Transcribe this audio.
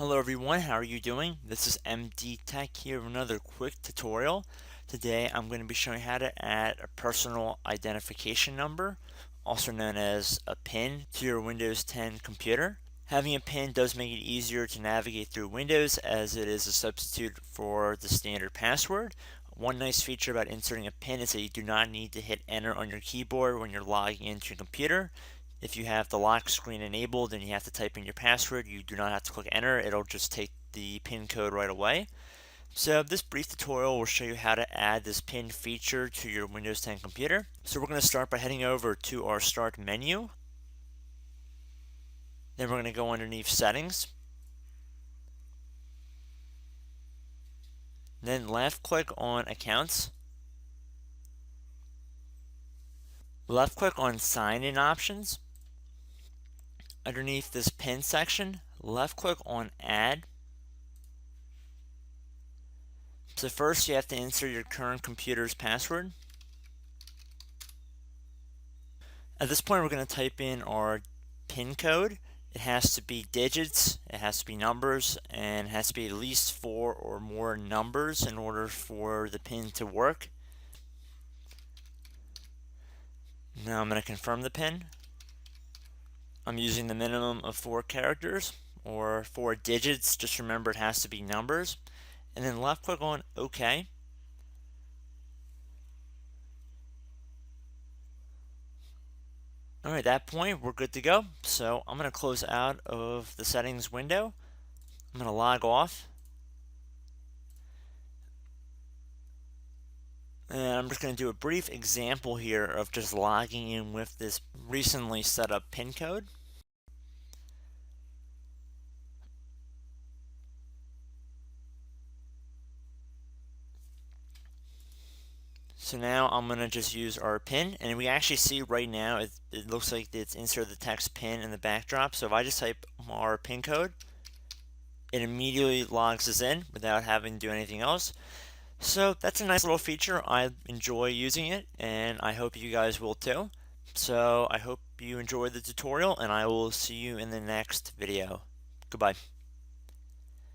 Hello everyone, how are you doing? This is MD Tech here with another quick tutorial. Today I'm going to be showing how to add a personal identification number, also known as a PIN, to your Windows 10 computer. Having a PIN does make it easier to navigate through Windows as it is a substitute for the standard password. One nice feature about inserting a PIN is that you do not need to hit enter on your keyboard when you're logging into your computer. If you have the lock screen enabled and you have to type in your password, you do not have to click enter. It'll just take the PIN code right away. So this brief tutorial will show you how to add this PIN feature to your Windows 10 computer. So we're going to start by heading over to our Start menu. Then we're going to go underneath Settings. Then left click on Accounts. Left click on Sign In Options. Underneath this PIN section, left click on Add. So first you have to insert your current computer's password. At this point we're going to type in our PIN code. It has to be digits, it has to be numbers, and it has to be at least 4 or more numbers in order for the PIN to work. Now I'm going to confirm the PIN. I'm using the minimum of 4 characters or 4 digits. Just remember it has to be numbers. And then left click on OK. Alright, at that point we're good to go. So I'm going to close out of the settings window. I'm going to log off. And I'm just going to do a brief example here of just logging in with this recently set up PIN code. So now I'm going to just use our PIN, and we actually see right now it looks like it's inserted the text PIN in the backdrop. So if I just type our PIN code, it immediately logs us in without having to do anything else. So that's a nice little feature. I enjoy using it, and I hope you guys will too. So I hope you enjoyed the tutorial, and I will see you in the next video. Goodbye.